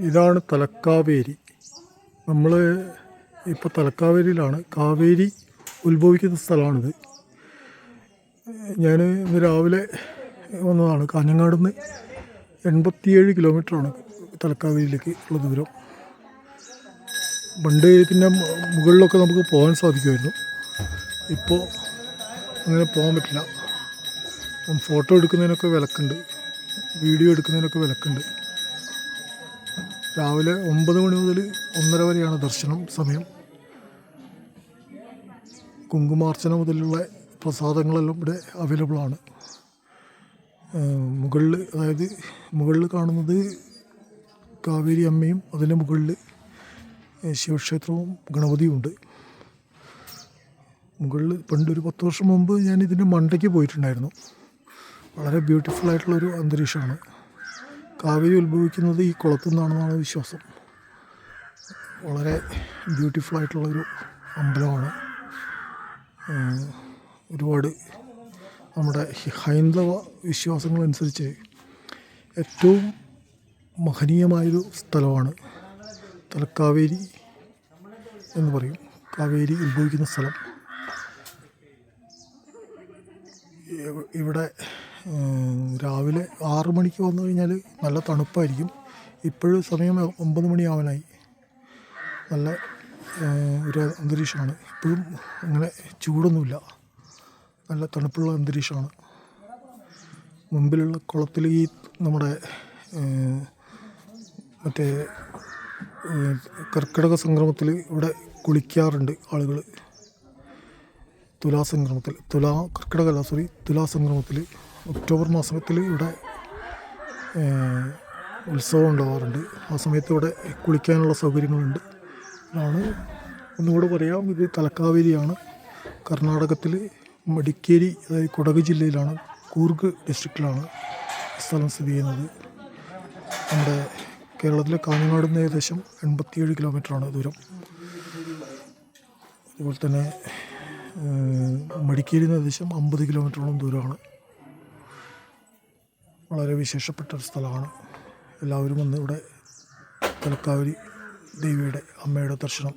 ഇതാണ് തലക്കാവേരി. നമ്മൾ ഇപ്പോൾ തലക്കാവേരിയിലാണ്. കാവേരി ഉത്ഭവിക്കുന്ന സ്ഥലമാണിത്. ഞാൻ ഇന്ന് രാവിലെ വന്നതാണ്. കാഞ്ഞങ്ങാട് നിന്ന് 87 കിലോമീറ്ററാണ് തലക്കാവേരിയിലേക്ക് ഉള്ള ദൂരം. പണ്ട് ഇതിൻ്റെ മുകളിലൊക്കെ നമുക്ക് പോകാൻ സാധിക്കുമായിരുന്നു. ഇപ്പോൾ അങ്ങനെ പോകാൻ പറ്റില്ല. ഫോട്ടോ എടുക്കുന്നതിനൊക്കെ വിലക്കുണ്ട്, വീഡിയോ എടുക്കുന്നതിനൊക്കെ വിലക്കുണ്ട്. രാവിലെ 9 മണി മുതൽ 1:30 വരെയാണ് ദർശനം സമയം. കുങ്കുമാർച്ചന മുതലുള്ള പ്രസാദങ്ങളെല്ലാം ഇവിടെ അവൈലബിളാണ്. മുകളിൽ കാണുന്നത് കാവേരി അമ്മയും അതിൻ്റെ മുകളിൽ ശിവക്ഷേത്രവും ഗണപതിയും ഉണ്ട്. മുകളിൽ പണ്ടൊരു 10 വർഷം മുമ്പ് ഞാൻ ഇതിൻ്റെ മണ്ടയ്ക്ക് പോയിട്ടുണ്ടായിരുന്നു. വളരെ ബ്യൂട്ടിഫുള്ളായിട്ടുള്ളൊരു അന്തരീക്ഷമാണ്. കാവേരി ഉത്ഭവിക്കുന്നത് ഈ കുളത്തു നിന്നാണെന്നാണ് വിശ്വാസം. വളരെ ബ്യൂട്ടിഫുള്ളായിട്ടുള്ളൊരു അമ്പലമാണ്. ഒരുപാട് നമ്മുടെ ഹൈന്ദവ വിശ്വാസങ്ങളനുസരിച്ച് ഏറ്റവും മഹനീയമായൊരു സ്ഥലമാണ് തലക്കാവേരി എന്ന് പറയും. കാവേരി ഉത്ഭവിക്കുന്ന സ്ഥലം. ഇവിടെ രാവിലെ 6 മണിക്ക് വന്നു കഴിഞ്ഞാൽ നല്ല തണുപ്പായിരിക്കും. ഇപ്പോഴും സമയം 9 മണിയാവാനായി. നല്ല ഒരു അന്തരീക്ഷമാണ്. ഇപ്പോഴും അങ്ങനെ ചൂടൊന്നുമില്ല, നല്ല തണുഷുള്ള അന്തരീക്ഷമാണ്. മുമ്പിലുള്ള കുളത്തിൽ ഈ നമ്മുടെ മറ്റേ കർക്കിടക സംക്രമത്തിൽ ഇവിടെ കുളിക്കാറുണ്ട് ആളുകൾ. തുലാസംക്രമത്തിൽ ഒക്ടോബർ മാസത്തിൽ ഇവിടെ ഉത്സവം ഉണ്ടാവാറുണ്ട്. ആ സമയത്ത് ഇവിടെ കുളിക്കാനുള്ള സൗകര്യങ്ങളുണ്ട്. ആണ് ഒന്നുകൂടെ പറയാം, ഇത് തലക്കാവേരിയാണ്. കർണാടകത്തിൽ മടിക്കേരി, അതായത് കൊടക് ജില്ലയിലാണ്, കൂർഗ് ഡിസ്ട്രിക്റ്റിലാണ് സ്ഥലം സ്ഥിതി ചെയ്യുന്നത്. നമ്മുടെ കേരളത്തിലെ കാഞ്ഞങ്ങാട് നിന്ന് ഏകദേശം 87 കിലോമീറ്ററാണ് ദൂരം. അതുപോലെ തന്നെ മടിക്കേരി നിന്ന് ഏകദേശം 50 കിലോമീറ്ററോളം ദൂരമാണ്. വളരെ വിശേഷപ്പെട്ട ഒരു സ്ഥലമാണ്. എല്ലാവരും വന്ന് ഇവിടെ തലക്കാവേരി ദേവിയുടെ അമ്മയുടെ ദർശനം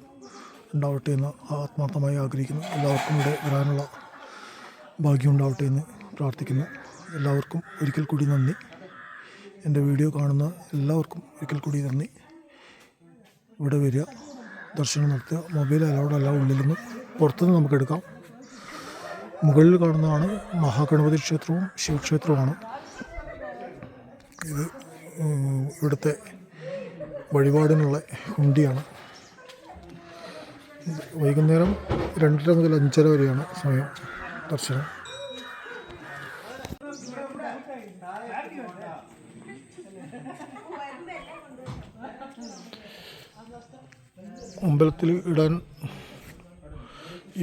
ഉണ്ടാവട്ടെ എന്ന് ആത്മാർത്ഥമായി ആഗ്രഹിക്കുന്നു. എല്ലാവർക്കും ഇവിടെ വരാനുള്ള ഭാഗ്യം ഉണ്ടാവട്ടെ എന്ന് പ്രാർത്ഥിക്കുന്നു. എല്ലാവർക്കും ഒരിക്കൽ കൂടി നന്ദി. എൻ്റെ വീഡിയോ കാണുന്ന എല്ലാവർക്കും ഒരിക്കൽ കൂടി നന്ദി. ഇവിടെ വരിക, ദർശനം നടത്തുക. മൊബൈൽ അലൗഡല്ല, ഉള്ളിൽ നിന്ന് പുറത്തുനിന്ന് നമുക്ക് എടുക്കാം. മുകളിൽ കാണുന്നതാണ് മഹാഗണപതി ക്ഷേത്രവും ശിവക്ഷേത്രവുമാണ്. ഇത് ഇവിടുത്തെ വഴിപാടിനുള്ള ഹുണ്ടിയാണ്. വൈകുന്നേരം 2:30 മുതൽ 5:30 വരെയാണ് സമയം ദർശനം. അമ്പലത്തിൽ ഇടാൻ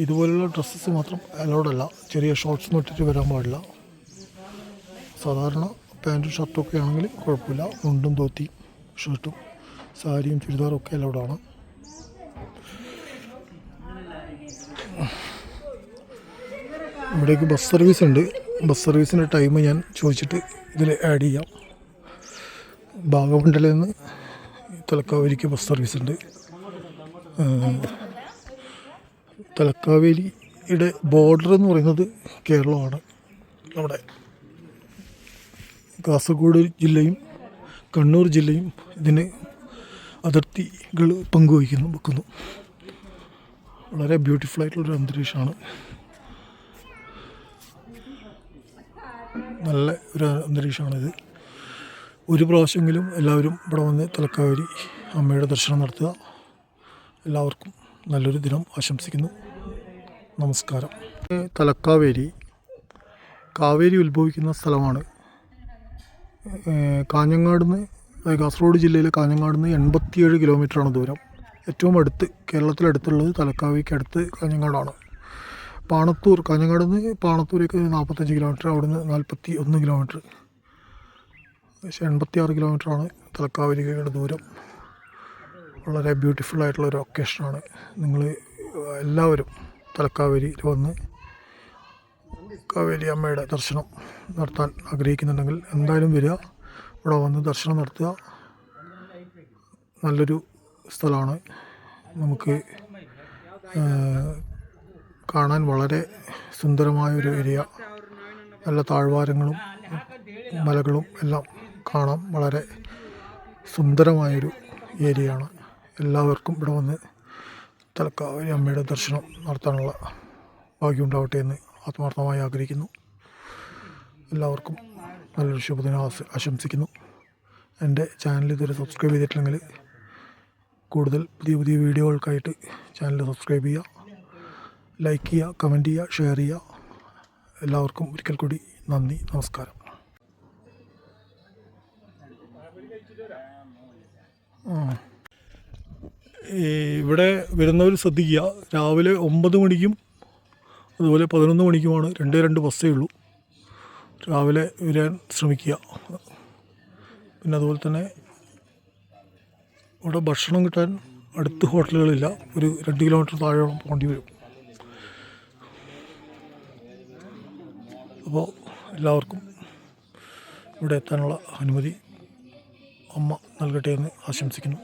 ഇതുപോലുള്ള ഡ്രസ്സസ് മാത്രം അലൗഡല്ല. ചെറിയ ഷോർട്ട്സ് ഇട്ടിട്ട് വരാൻ പാടില്ല. സാധാരണ പാൻറ്റും ഷർട്ടൊക്കെ ആണെങ്കിൽ കുഴപ്പമില്ല. മുണ്ടും ധോത്തിയും ഷർട്ടും സാരിയും ചുരിദാറും ഒക്കെ അലൗഡാണ്. ഇവിടേക്ക് ബസ് സർവീസ് ഉണ്ട്. ബസ് സർവീസിൻ്റെ ടൈം ഞാൻ ചോദിച്ചിട്ട് ഇതിൽ ആഡ് ചെയ്യാം. ഭാഗമണ്ഡലയിൽ നിന്ന് തലക്കാവേരിക്ക് ബസ് സർവീസ് ഉണ്ട്. തലക്കാവേരിയുടെ ബോർഡർ എന്ന് പറയുന്നത് കേരളമാണ്. നമ്മുടെ കാസർഗോഡ് ജില്ലയും കണ്ണൂർ ജില്ലയും ഇതിന് അതിർത്തികൾ വെക്കുന്നു. വളരെ ബ്യൂട്ടിഫുള്ളായിട്ടുള്ളൊരു അന്തരീക്ഷമാണ്. നല്ല ഒരു അന്തരീക്ഷമാണിത്. ഒരു പ്രാവശ്യമെങ്കിലും എല്ലാവരും ഇവിടെ വന്ന് തലക്കാവേരി അമ്മയുടെ ദർശനം നടത്തുക. എല്ലാവർക്കും നല്ലൊരു ദിനം ആശംസിക്കുന്നു. നമസ്കാരം. തലക്കാവേരി കാവേരി ഉത്ഭവിക്കുന്ന സ്ഥലമാണ്. കാഞ്ഞങ്ങാട് നിന്ന്, കാസർഗോഡ് ജില്ലയിലെ കാഞ്ഞങ്ങാട് നിന്ന് 87 കിലോമീറ്ററാണ് ദൂരം. ഏറ്റവും അടുത്ത്, കേരളത്തിലടുത്തുള്ളത് തലക്കാവേരിക്ക് അടുത്ത് കാഞ്ഞങ്ങാടാണ്. കാഞ്ഞങ്ങാട് നിന്ന് പാണത്തൂരേക്ക് 45 കിലോമീറ്റർ, അവിടെ നിന്ന് 41 കിലോമീറ്റർ. 86 കിലോമീറ്ററാണ് തലക്കാവരിയുടെ ദൂരം. വളരെ ബ്യൂട്ടിഫുൾ ആയിട്ടുള്ള ഒരു ഒക്കേഷനാണ്. നിങ്ങൾ എല്ലാവരും തലക്കാവേരിയിൽ വന്ന് കാവേരി അമ്മയുടെ ദർശനം നടത്താൻ ആഗ്രഹിക്കുന്നുണ്ടെങ്കിൽ എന്തായാലും വരിക, ഇവിടെ വന്ന് ദർശനം നടത്തുക. നല്ലൊരു സ്ഥലമാണ്. നമുക്ക് കാണാൻ വളരെ സുന്ദരമായൊരു ഏരിയ. നല്ല താഴ്വാരങ്ങളും മലകളും എല്ലാം കാണാം. വളരെ സുന്ദരമായൊരു ഏരിയയാണ്. എല്ലാവർക്കും ഇവിടെ വന്ന് തലക്കാവേരി അമ്മയുടെ ദർശനം നടത്താനുള്ള ഭാഗ്യമുണ്ടാവട്ടെ എന്ന് ആത്മാർത്ഥമായി ആഗ്രഹിക്കുന്നു. എല്ലാവർക്കും നല്ലൊരു ശുഭദിനം ആശംസിക്കുന്നു. എൻ്റെ ചാനൽ ഇതുവരെ സബ്സ്ക്രൈബ് ചെയ്തിട്ടില്ലെങ്കിൽ കൂടുതൽ പുതിയ പുതിയ വീഡിയോകൾക്കായിട്ട് ചാനൽ സബ്സ്ക്രൈബ് ചെയ്യുക, ലൈക്ക് ചെയ്യുക, കമൻറ്റ് ചെയ്യുക, ഷെയർ ചെയ്യുക. എല്ലാവർക്കും ഒരിക്കൽ കൂടി നന്ദി, നമസ്കാരം. ഇവിടെ വരുന്നവർ ശ്രദ്ധിക്കുക, രാവിലെ 9 മണിക്കും അതുപോലെ 11 മണിക്കുമാണ് 2 ബസ്സേ ഉള്ളൂ. രാവിലെ വരാൻ ശ്രമിക്കുക. പിന്നെ അതുപോലെ തന്നെ ഇവിടെ ഭക്ഷണം കിട്ടാൻ അടുത്ത് ഹോട്ടലുകളില്ല. ഒരു 2 കിലോമീറ്റർ താഴോളം പോകേണ്ടി വരും. അപ്പോൾ എല്ലാവർക്കും ഇവിടെ എത്താനുള്ള അനുമതി അമ്മ നൽകട്ടെ എന്ന് ആശംസിക്കുന്നു.